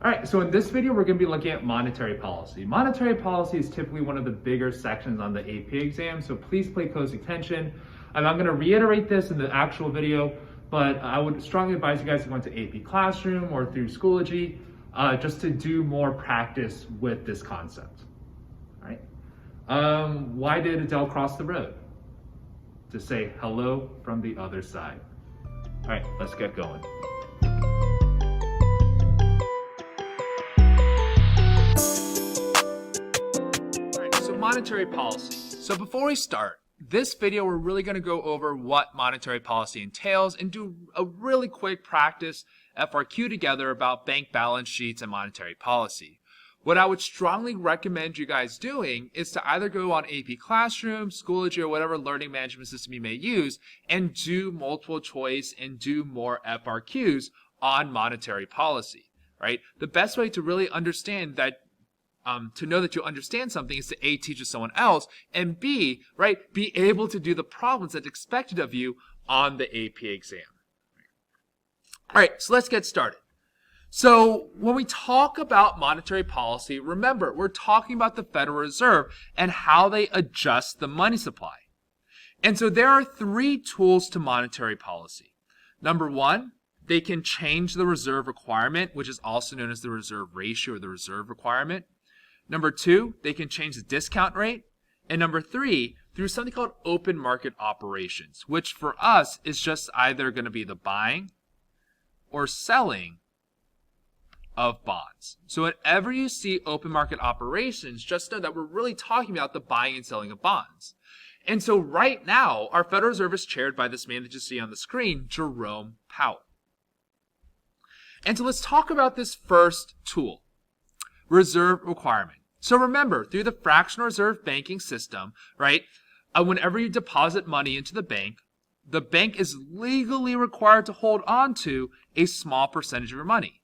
All right, so in this video, we're going to be looking at monetary policy. Monetary policy is typically one of the bigger sections on the AP exam, so please pay close attention. I'm not going to reiterate this in the actual video, but I would strongly advise you guys to go into AP Classroom or through Schoology just to do more practice with this concept. All right. Why did Adele cross the road? To say hello from the other side. All right, let's get going. Monetary policy. So before we start, this video we're really going to go over what monetary policy entails and do a really quick practice FRQ together about bank balance sheets and monetary policy. What I would strongly recommend you guys doing is to either go on AP Classroom, Schoology, or whatever learning management system you may use and do multiple choice and do more FRQs on monetary policy, right? The best way to really understand that to know that you understand something is to A, teach it someone else, and B, right, be able to do the problems that's expected of you on the AP exam. All right, so let's get started. So when we talk about monetary policy, remember, we're talking about the Federal Reserve and how they adjust the money supply. And so there are three tools to monetary policy. Number one, they can change the reserve requirement, which is also known as the reserve ratio or the reserve requirement. Number two, they can change the discount rate. And number three, through something called open market operations, which for us is just either going to be the buying or selling of bonds. So whenever you see open market operations, just know that we're really talking about the buying and selling of bonds. And so right now, our Federal Reserve is chaired by this man that you see on the screen, Jerome Powell. And so let's talk about this first tool. Reserve requirement. So remember, through the fractional reserve banking system, right, whenever you deposit money into the bank is legally required to hold on to a small percentage of your money.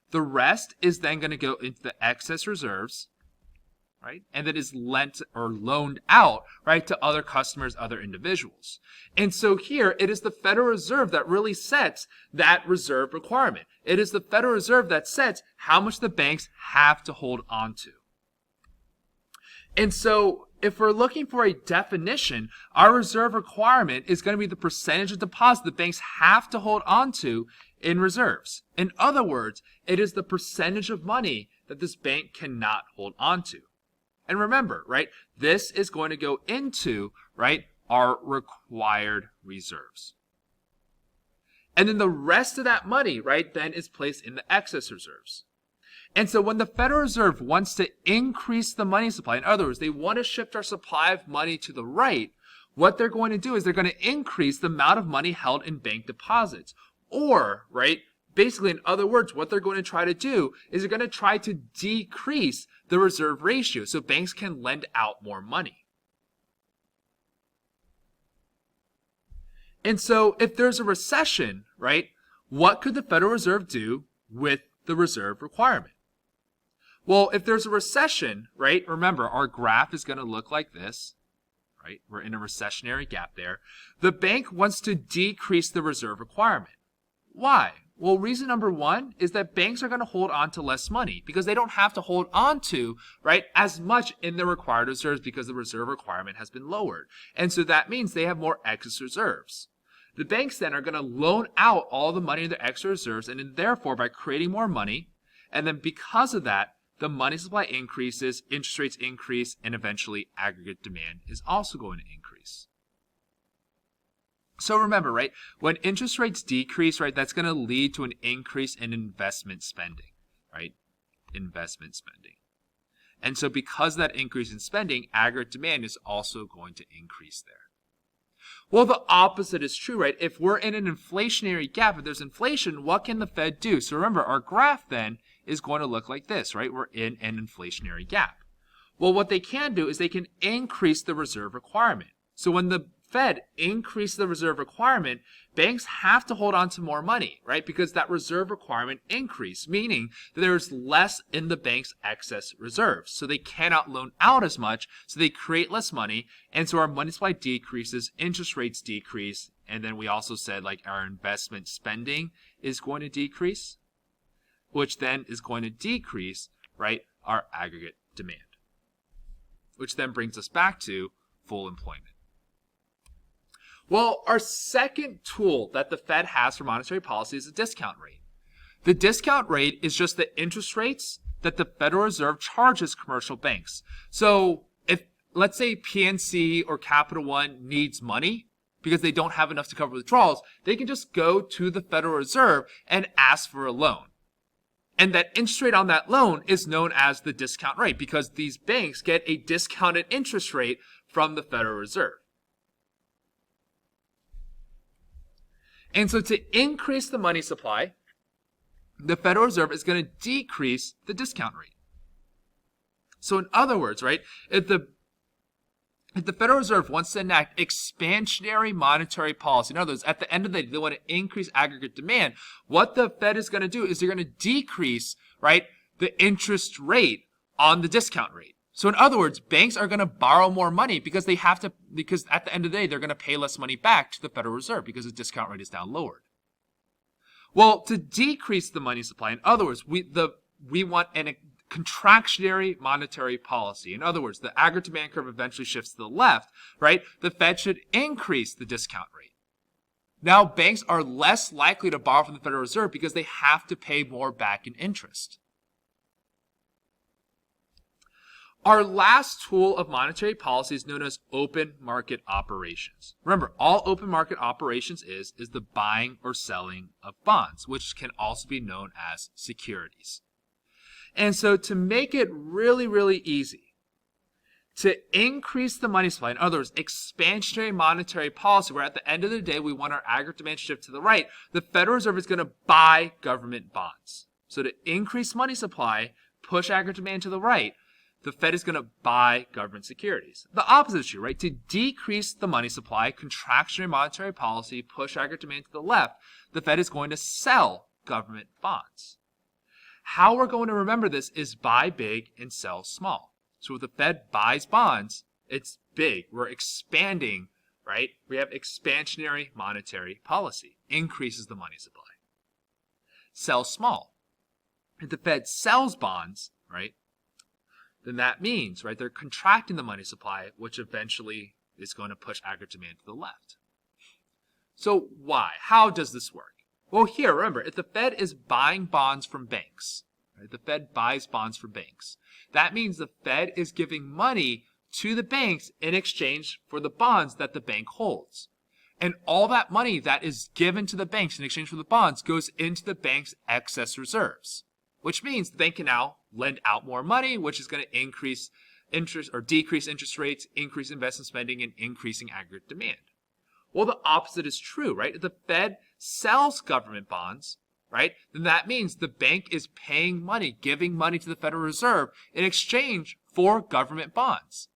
The rest is then going to go into the excess reserves, right, and that is lent or loaned out, right, to other customers, other individuals. And so here, it is the Federal Reserve that really sets that reserve requirement. It is the Federal Reserve that sets how much the banks have to hold on to. And so if we're looking for a definition, our reserve requirement is going to be the percentage of deposit the banks have to hold on to in reserves. In other words, it is the percentage of money that this bank cannot hold on to. And remember, right, this is going to go into, right, our required reserves. And then the rest of that money, right, then is placed in the excess reserves. And so when the Federal Reserve wants to increase the money supply, in other words, they want to shift our supply of money to the right, what they're going to do is they're going to increase the amount of money held in bank deposits. Or, right, basically, in other words, what they're going to try to do is they're going to try to decrease the reserve ratio so banks can lend out more money. And so if there's a recession, right, what could the Federal Reserve do with the reserve requirement? Well, if there's a recession, right, remember, our graph is going to look like this, right? We're in a recessionary gap there. The bank wants to decrease the reserve requirement. Why? Well, reason number one is that banks are going to hold on to less money because they don't have to hold on to, right, as much in their required reserves because the reserve requirement has been lowered. And so that means they have more excess reserves. The banks then are going to loan out all the money in their excess reserves, and then therefore by creating more money, and then because of that, the money supply increases, interest rates increase, and eventually aggregate demand is also going to increase. So remember, right, when interest rates decrease, right, that's going to lead to an increase in investment spending, right? Investment spending. And so because of that increase in spending, aggregate demand is also going to increase there. Well, the opposite is true, right? If we're in an inflationary gap, if there's inflation, what can the Fed do? So remember, our graph then is going to look like this, right? We're in an inflationary gap. Well, what they can do is they can increase the reserve requirement. So when the Fed increases the reserve requirement, banks have to hold on to more money, right? Because that reserve requirement increased, meaning that there's less in the bank's excess reserves. So they cannot loan out as much, so they create less money, and so our money supply decreases, interest rates decrease, and then we also said like our investment spending is going to decrease. which then is going to decrease, right, our aggregate demand, which then brings us back to full employment. Well, our second tool that the Fed has for monetary policy is the discount rate. The discount rate is just the interest rates that the Federal Reserve charges commercial banks. So if, let's say, PNC or Capital One needs money because they don't have enough to cover withdrawals, they can just go to the Federal Reserve and ask for a loan. And that interest rate on that loan is known as the discount rate because these banks get a discounted interest rate from the Federal Reserve. And so to increase the money supply, the Federal Reserve is going to decrease the discount rate. So in other words, right, if the Federal Reserve wants to enact expansionary monetary policy, in other words, at the end of the day, they want to increase aggregate demand, what the Fed is going to do is they're going to decrease, right, the interest rate on the discount rate. So in other words, banks are going to borrow more money because they have to, because at the end of the day, they're going to pay less money back to the Federal Reserve because the discount rate is now lowered. Well, to decrease the money supply, in other words, we want a contractionary monetary policy. In other words, the aggregate demand curve eventually shifts to the left, right? The Fed should increase the discount rate. Now, banks are less likely to borrow from the Federal Reserve because they have to pay more back in interest. Our last tool of monetary policy is known as open market operations. Remember, all open market operations is the buying or selling of bonds, which can also be known as securities. And so to make it really, really easy, to increase the money supply, in other words, expansionary monetary policy, where at the end of the day we want our aggregate demand to shift to the right, the Federal Reserve is going to buy government bonds. So to increase money supply, push aggregate demand to the right, the Fed is going to buy government securities. The opposite is true, right? To decrease the money supply, contractionary monetary policy, push aggregate demand to the left, the Fed is going to sell government bonds. How we're going to remember this is buy big and sell small. So if the Fed buys bonds, it's big. We're expanding, right? We have expansionary monetary policy, increases the money supply. Sell small. If the Fed sells bonds, right, then that means, right, they're contracting the money supply, which eventually is going to push aggregate demand to the left. So why? How does this work? Well, here, remember, if the Fed is buying bonds from banks, right, the Fed buys bonds from banks, that means the Fed is giving money to the banks in exchange for the bonds that the bank holds. And all that money that is given to the banks in exchange for the bonds goes into the bank's excess reserves, which means the bank can now lend out more money, which is going to increase interest or decrease interest rates, increase investment spending, and increasing aggregate demand. Well, the opposite is true, right? If the Fed sells government bonds, right, then that means the bank is paying money, giving money to the Federal Reserve in exchange for government bonds.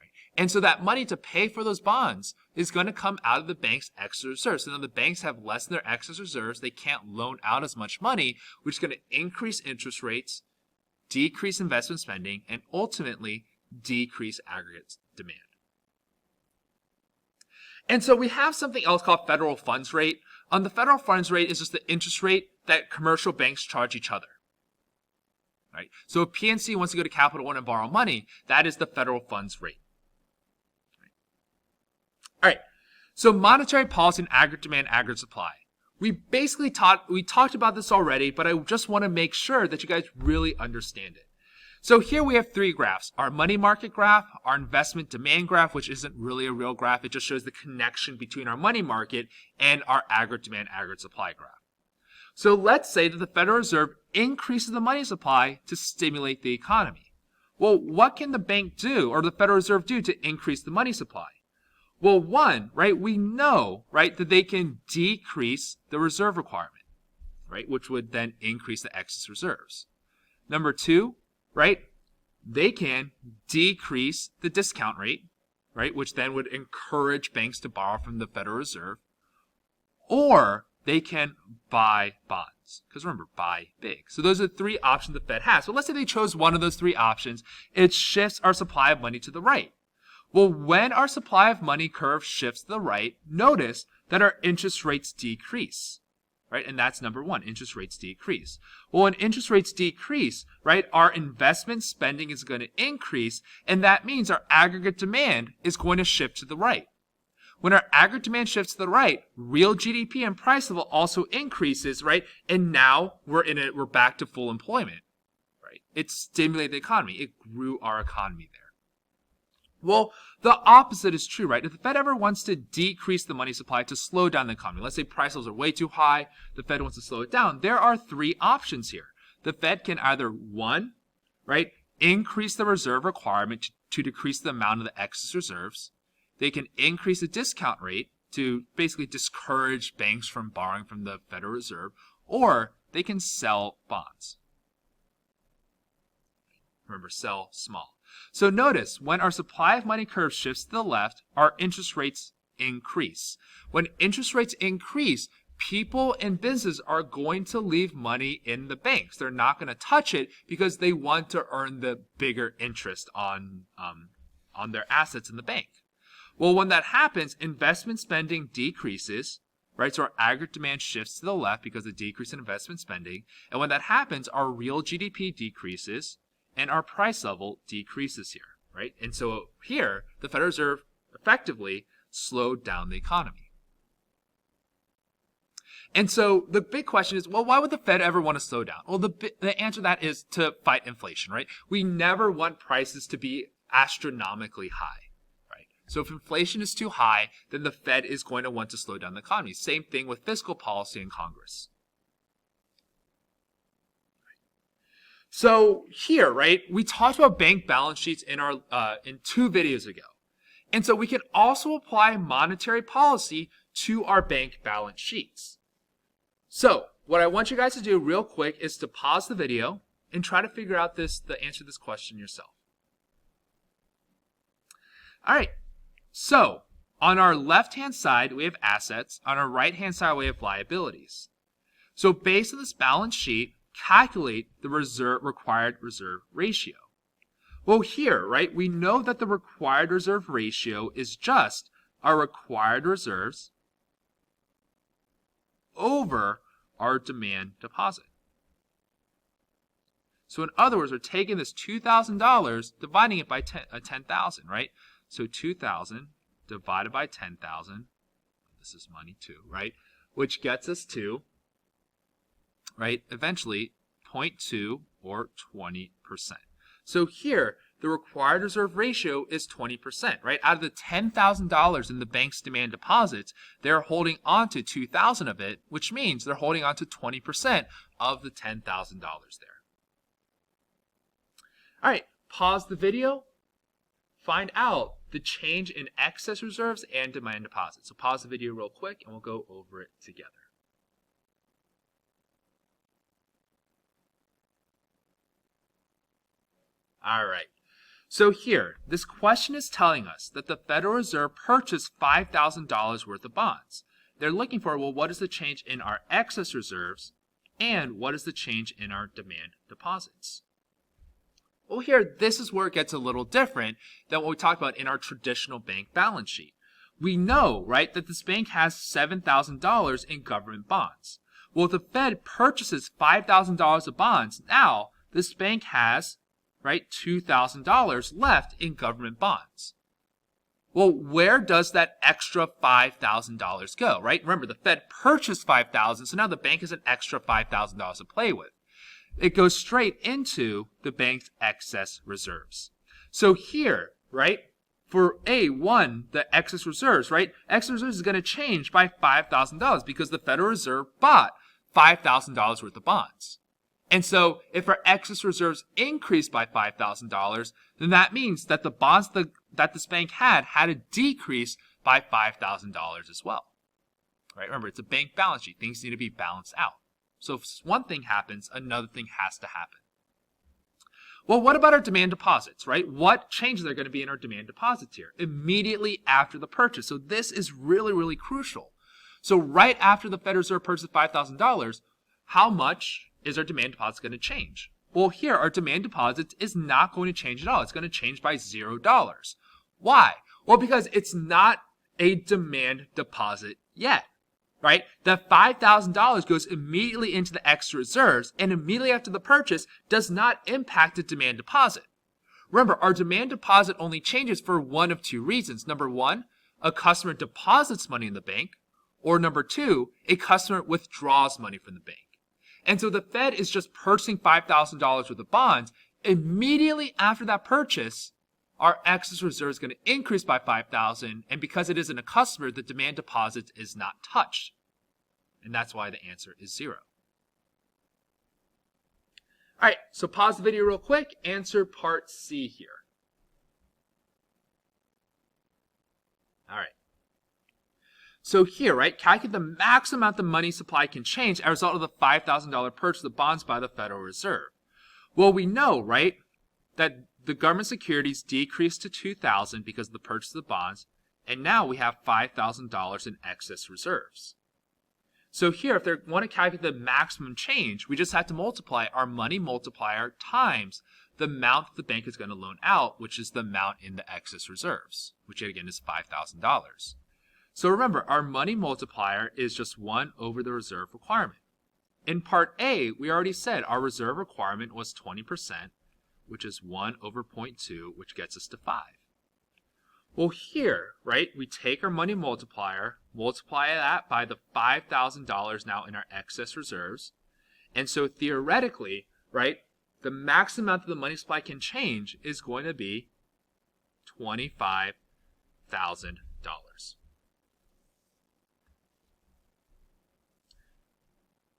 Right? And so that money to pay for those bonds is going to come out of the bank's excess reserves. So then the banks have less in their excess reserves. They can't loan out as much money, which is going to increase interest rates, decrease investment spending, and ultimately decrease aggregate demand. And so we have something else called federal funds rate. The federal funds rate is just the interest rate that commercial banks charge each other. Right? So if PNC wants to go to Capital One and borrow money, that is the federal funds rate. All right. So monetary policy and aggregate demand, aggregate supply. We talked about this already, but I just want to make sure that you guys really understand it. So here we have three graphs: our money market graph, our investment demand graph, which isn't really a real graph. It just shows the connection between our money market and our aggregate demand, aggregate supply graph. So let's say that the Federal Reserve increases the money supply to stimulate the economy. Well, what can the bank do or the Federal Reserve do to increase the money supply? Well, one, right, we know, right, that they can decrease the reserve requirement, right, which would then increase the excess reserves. Number two, right, they can decrease the discount rate, right, which then would encourage banks to borrow from the Federal Reserve, or they can buy bonds. Because remember, buy big. So those are the three options the Fed has. So let's say they chose one of those three options. It shifts our supply of money to the right. Well, when our supply of money curve shifts to the right, notice that our interest rates decrease. right? And that's number one, interest rates decrease. Well, when interest rates decrease, right, our investment spending is going to increase, and that means our aggregate demand is going to shift to the right. When our aggregate demand shifts to the right, real GDP and price level also increases, right? And now we're back to full employment, right? It stimulated the economy. It grew our economy there. Well, the opposite is true, right? If the Fed ever wants to decrease the money supply to slow down the economy, let's say price levels are way too high, the Fed wants to slow it down, there are three options here. The Fed can either, one, right, increase the reserve requirement to decrease the amount of the excess reserves. They can increase the discount rate to basically discourage banks from borrowing from the Federal Reserve, or they can sell bonds. Remember, sell small. So notice, when our supply of money curve shifts to the left, our interest rates increase. When interest rates increase, people and businesses are going to leave money in the banks. They're not going to touch it because they want to earn the bigger interest on their assets in the bank. Well, when that happens, investment spending decreases, right? So our aggregate demand shifts to the left because of the decrease in investment spending. And when that happens, our real GDP decreases and our price level decreases here, right? And so here, the Federal Reserve effectively slowed down the economy. And so the big question is, well, why would the Fed ever want to slow down? Well, the answer to that is to fight inflation, right? We never want prices to be astronomically high. So if inflation is too high, then the Fed is going to want to slow down the economy. Same thing with fiscal policy in Congress. So here, right, we talked about bank balance sheets in two videos ago. And so we can also apply monetary policy to our bank balance sheets. So what I want you guys to do real quick is to pause the video and try to figure out the answer to this question yourself. All right. So, on our left-hand side, we have assets. On our right-hand side, we have liabilities. So, based on this balance sheet, calculate the required reserve ratio. Well, here, right, we know that the required reserve ratio is just our required reserves over our demand deposit. So, in other words, we're taking this $2,000, dividing it by 10,000, right? So 2,000 divided by 10,000, this is money too, right? Which gets us to, right, eventually 0.2 or 20%. So here, the required reserve ratio is 20%, right? Out of the $10,000 in the bank's demand deposits, they're holding on to 2,000 of it, which means they're holding on to 20% of the $10,000 there. All right, pause the video. Find out the change in excess reserves and demand deposits. So pause the video real quick and we'll go over it together. All right. So here, this question is telling us that the Federal Reserve purchased $5,000 worth of bonds. They're looking for, well, what is the change in our excess reserves and what is the change in our demand deposits? Well, here, this is where it gets a little different than what we talked about in our traditional bank balance sheet. We know, right, that this bank has $7,000 in government bonds. Well, if the Fed purchases $5,000 of bonds, now this bank has, right, $2,000 left in government bonds. Well, where does that extra $5,000 go, right? Remember, the Fed purchased $5,000, so now the bank has an extra $5,000 to play with. It goes straight into the bank's excess reserves. So here, right, for A1, the excess reserves, right, excess reserves is going to change by $5,000 because the Federal Reserve bought $5,000 worth of bonds. And so if our excess reserves increase by $5,000, then that means that the bonds that this bank had to decrease by $5,000 as well. Right? Remember, it's a bank balance sheet. Things need to be balanced out. So if one thing happens, another thing has to happen. Well, what about our demand deposits, right? What changes are going to be in our demand deposits here immediately after the purchase? So this is really, really crucial. So right after the Federal Reserve purchased $5,000, how much is our demand deposit going to change? Well, here, our demand deposit is not going to change at all. It's going to change by $0. Why? Well, because it's not a demand deposit yet. right, that $5,000 goes immediately into the extra reserves and immediately after the purchase does not impact the demand deposit. Remember, our demand deposit only changes for one of two reasons. Number one, a customer deposits money in the bank, or number two, a customer withdraws money from the bank. And so the Fed is just purchasing $5,000 worth of bonds. Immediately after that purchase, our excess reserve is going to increase by $5,000, and because it isn't a customer, the demand deposit is not touched. And that's why the answer is 0. All right, so pause the video real quick. Answer part C here. All right. So here, right, calculate the maximum amount the money supply can change as a result of the $5,000 purchase of bonds by the Federal Reserve. Well, we know, right, that the government securities decreased to $2,000 because of the purchase of the bonds, and now we have $5,000 in excess reserves. So here, if they want to calculate the maximum change, we just have to multiply our money multiplier times the amount that the bank is going to loan out, which is the amount in the excess reserves, which again is $5,000. So remember, our money multiplier is just 1 over the reserve requirement. In part A, we already said our reserve requirement was 20%, which is 1 over 0.2, which gets us to 5. Well, here, right, we take our money multiplier, multiply that by the $5,000 now in our excess reserves. And so theoretically, right, the maximum amount that the money supply can change is going to be $25,000.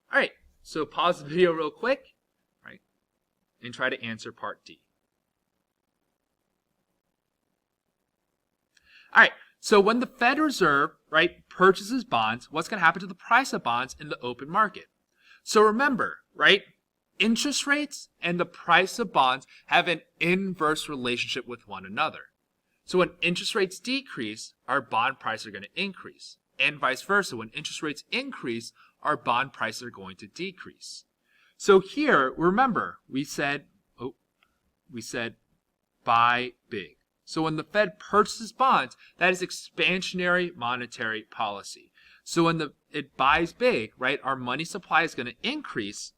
All right, so pause the video real quick, right, and try to answer part D. All right, so when the Fed Reserve, right, purchases bonds, what's going to happen to the price of bonds in the open market? So remember, right, interest rates and the price of bonds have an inverse relationship with one another. So when interest rates decrease, our bond prices are going to increase, and vice versa. When interest rates increase, our bond prices are going to decrease. So here, remember, we said buy big. So when the Fed purchases bonds, that is expansionary monetary policy. So when it buys big, right, our money supply is going to increase,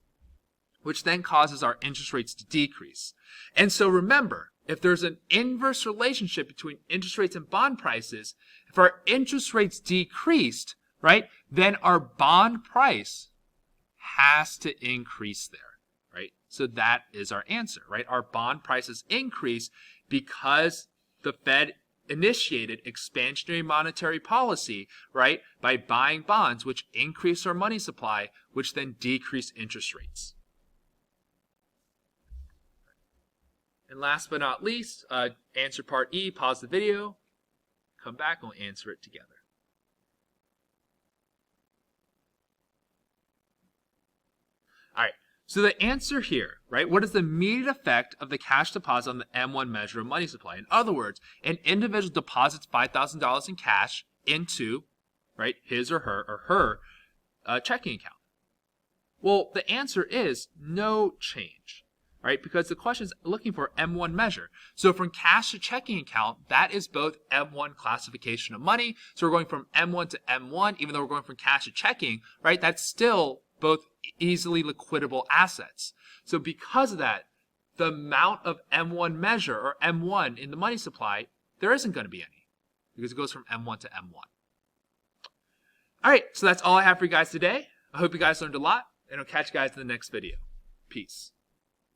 which then causes our interest rates to decrease. And so remember, if there's an inverse relationship between interest rates and bond prices, if our interest rates decreased, right, then our bond price has to increase there, right? So that is our answer, right? Our bond prices increase because the Fed initiated expansionary monetary policy, right, by buying bonds, which increase our money supply, which then decrease interest rates. And last but not least, answer part E, pause the video, come back, and we'll answer it together. All right, so the answer here, right, what is the immediate effect of the cash deposit on the M1 measure of money supply? In other words, an individual deposits $5,000 in cash into, right, his or her checking account. Well, the answer is no change, right, because the question is looking for M1 measure. So from cash to checking account, that is both M1 classification of money. So we're going from M1 to M1, even though we're going from cash to checking, right, that's still both easily liquidable assets. So because of that, the amount of M1 measure, or M1 in the money supply, there isn't going to be any, because it goes from M1 to M1. All right, so that's all I have for you guys today. I hope you guys learned a lot, and I'll catch you guys in the next video. Peace.